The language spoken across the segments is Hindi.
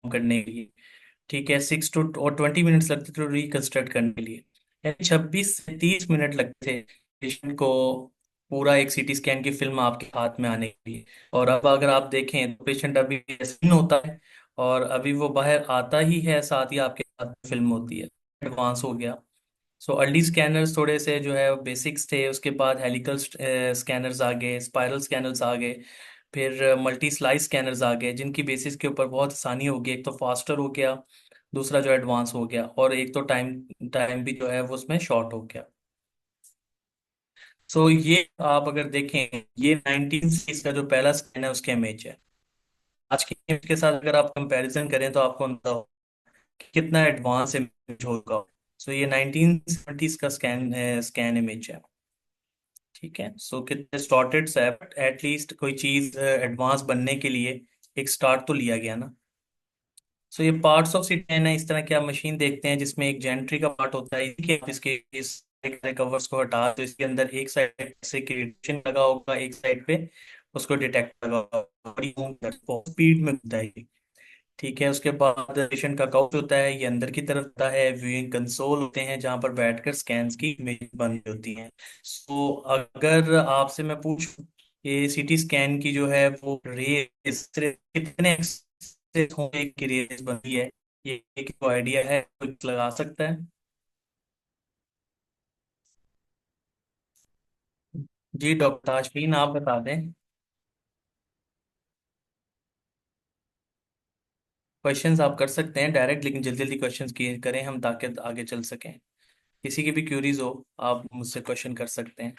करने के लिए। ठीक है, 6 to 20 मिनट्स लगते थे रिकंस्ट्रक्ट करने के लिए, यानी 26 से 30 मिनट लगते थे पेशेंट को पूरा एक सीटी स्कैन की फिल्म आपके हाथ में आने के लिए। और अब अगर आप देखें तो पेशेंट अभी ऐसे होता है और अभी वो बाहर आता ही है, साथ ही आपके हाथ में फिल्म होती है। एडवांस हो गया। सो अर्ली स्कैनर्स थोड़े से जो है बेसिक्स थे, उसके बाद हेलिकल स्कैनर्स आ गए, स्पाइरल स्कैनर्स आ गए, फिर मल्टी स्लाइस स्कैनर्स आ गए, जिनकी बेसिस के ऊपर बहुत आसानी हो गई। एक तो फास्टर हो गया, दूसरा जो एडवांस हो गया, और एक तो टाइम टाइम भी जो है वो उसमें शॉर्ट हो गया। सो ये आप अगर देखें, ये 19 का जो पहला स्कैन है उसके इमेज है। आज की इमेज के साथ अगर आप कंपैरिजन करें तो आपको अंदाजा हो कि कितना एडवांस इमेज होगा। सो ये 1970s का स्कैन इमेज है। ठीक है, सो कितने स्टार्टेड है, बट एटलीस्ट कोई चीज एडवांस बनने के लिए एक स्टार्ट तो लिया गया ना। सो ये पार्ट्स ऑफ सिटेन है, इस तरह की आप मशीन देखते हैं जिसमें एक जेंट्री का पार्ट होता है। इसके आप इसके इस कवर्स को हटा तो इसके अंदर एक साइड से रेडिएशन लगा होगा, एक साइड पे उसको डिटेक्ट लगा होगा, स्पीड में होता है ये। ठीक है, उसके बाद पेशेंट का काउच होता है, ये अंदर की तरफ होता है। व्यूइंग कंसोल होते हैं जहां पर बैठकर स्कैन्स की इमेज बन रही होती हैं। सो अगर आपसे मैं पूछूं कि सीटी स्कैन की जो है वो रेस कितने एक्सेस होंगे की रेस बनती है, ये एक को आइडिया है, कुछ लगा सकता है? जी डॉक्टर आशफीन, आप बता दें। क्वेश्चंस आप कर सकते हैं डायरेक्ट, लेकिन जल्दी जल्दी क्वेश्चंस किए करें हम, ताकि आगे चल सकें। किसी की भी क्यूरीज हो, आप मुझसे क्वेश्चन कर सकते हैं।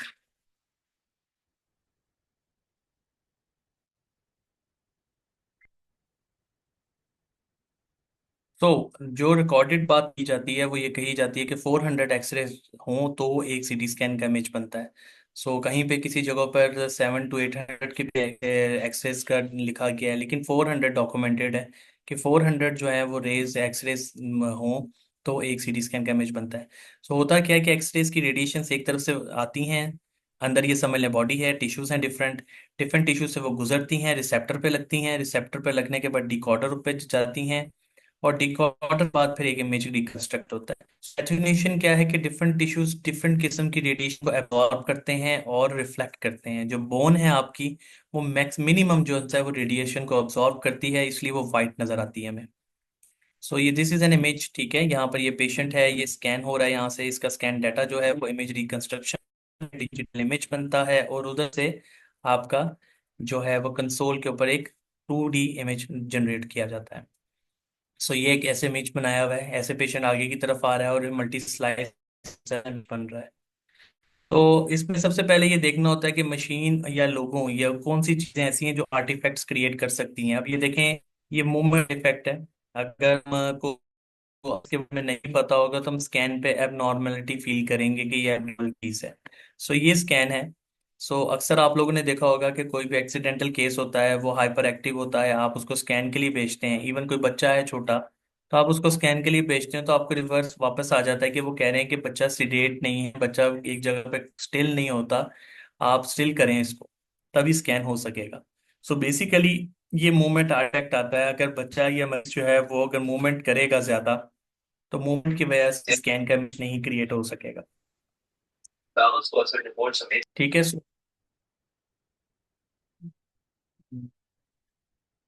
तो जो रिकॉर्डेड बात की जाती है वो ये कही जाती है कि 400 एक्सरे हों तो एक सीटी स्कैन का इमेज बनता है। सो कहीं पे किसी जगह पर 7 to 800 के एक्सरेज का लिखा गया है, लेकिन 400 डॉक्यूमेंटेड है कि 400 जो है वो रेज एक्सरेज हों तो एक सीटी स्कैन का इमेज बनता है। सो होता क्या है कि एक्सरेज की रेडिएशन एक तरफ से आती हैं, अंदर ये समझ लें बॉडी है, टिश्यूज हैं डिफरेंट, डिफरेंट टिश्यू से वो गुजरती हैं, रिसेप्टर पे लगती हैं, रिसेप्टर पे लगने के बाद डिकोडर पे जाती हैं, और डिकॉर्डर बाद फिर एक इमेज रिकंस्ट्रक्ट होता है। एथेन्यूएशन क्या है कि डिफरेंट टिश्यूज डिफरेंट किस्म की रेडिएशन को एब्जॉर्ब करते हैं और रिफ्लेक्ट करते हैं। जो बोन है आपकी, वो मैक्स मिनिमम जो होता है वो रेडिएशन को एब्जॉर्ब करती है, इसलिए वो वाइट नजर आती है हमें। सो ये दिस इज एन इमेज। ठीक है, यहाँ पर ये पेशेंट है, ये स्कैन हो रहा है, यहाँ से इसका स्कैन डाटा जो है वो इमेज रिकंस्ट्रक्शन डिजिटल इमेज बनता है, और उधर से आपका जो है वो कंसोल के ऊपर एक 2D इमेज जनरेट किया जाता है। सो ये एक ऐसे इमेज बनाया हुआ है, ऐसे पेशेंट आगे की तरफ आ रहा है और मल्टी स्लाइस बन रहा है। तो इसमें सबसे पहले ये देखना होता है कि मशीन या लोगों या कौन सी चीजें ऐसी हैं जो आर्टिफैक्ट्स क्रिएट कर सकती हैं। अब ये देखें, ये मूवमेंट इफेक्ट है। अगर हमको उसके बारे में नहीं पता होगा तो हम स्कैन पे एबनॉर्मलिटी फील करेंगे कि ये एबनॉर्मल चीज है। सो ये स्कैन है। सो अक्सर आप लोगों ने देखा होगा कि कोई भी एक्सीडेंटल केस होता है वो हाइपर एक्टिव होता है, आप उसको स्कैन के लिए भेजते हैं। इवन कोई बच्चा है छोटा, तो आप उसको स्कैन के लिए भेजते हैं, तो आपको रिवर्स वापस आ जाता है कि वो कह रहे हैं कि बच्चा सीडेट नहीं है, बच्चा एक जगह पे स्टिल नहीं होता, आप स्टिल करें इसको, तभी स्कैन हो सकेगा। सो बेसिकली ये मूवमेंट अफेक्ट आता है। अगर बच्चा या मरीज जो है वो अगर मूवमेंट करेगा ज्यादा, तो मूवमेंट की वजह से स्कैन का इमेज नहीं क्रिएट हो सकेगा। ठीक है।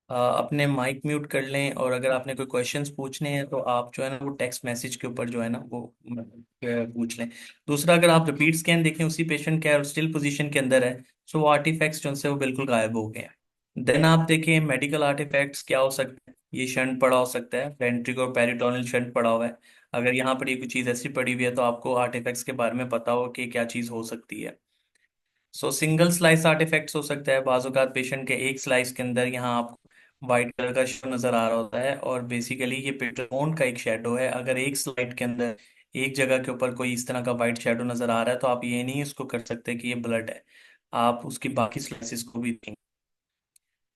अपने माइक म्यूट कर लें, और अगर आपने कोई क्वेश्चंस पूछने हैं तो आप जो है ना वो टेक्स्ट मैसेज के ऊपर जो है ना वो पूछ लें। दूसरा, अगर आप रिपीट स्कैन देखें उसी पेशेंट के और स्टिल पोजीशन के अंदर है, सो वो आर्टिफैक्ट्स जो से वो बिल्कुल गायब हो गए हैं। देन आप देखें मेडिकल आर्टिफैक्ट्स क्या हो सकते हैं। ये शंट पड़ा हो सकता है, वेंट्रिक और पेरिटोनियल शंट पड़ा हुआ है। अगर यहाँ पर ये कोई चीज़ ऐसी पड़ी हुई है तो आपको आर्टिफैक्ट्स के बारे में पता हो कि क्या चीज़ हो सकती है। सो सिंगल स्लाइस आर्टिफैक्ट्स हो सकता है, बाज़ औक़ात पेशेंट के एक स्लाइस के अंदर यहाँ आपको वाइट कलर का शेडो नजर आ रहा होता है, और बेसिकली ये पेट्रोन का एक शेडो है। अगर एक स्लाइड के अंदर एक जगह के ऊपर कोई इस तरह का वाइट शेडो नजर आ रहा है तो आप ये नहीं उसको कर सकते कि ये ब्लड है, आप उसकी बाकी स्लाइसिस को भी देखें।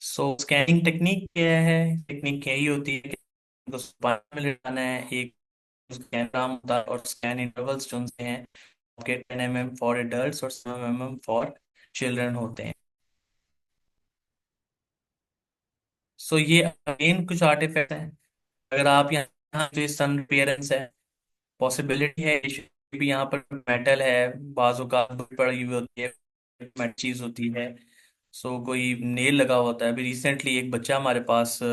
सो स्कैनिंग टेक्निक क्या है? टेक्निक यही होती है कि उसको स्पाइन में लेटाना है, एक स्कैन नाम होता है, और स्कैन इंटरवल्स जो से हैं आपके 10 mm फॉर एडल्ट्स और 7 mm फॉर चिल्ड्रन होते हैं। सो ये अगेन कुछ आर्टिफैक्ट हैं। अगर आप यहाँ जो सन अपियरेंस है, पॉसिबिलिटी है भी यहाँ पर मेटल है, बाजू का पड़ी हुई होती है, मेटल चीज होती है। सो कोई नेल लगा होता है। अभी रिसेंटली एक बच्चा हमारे पास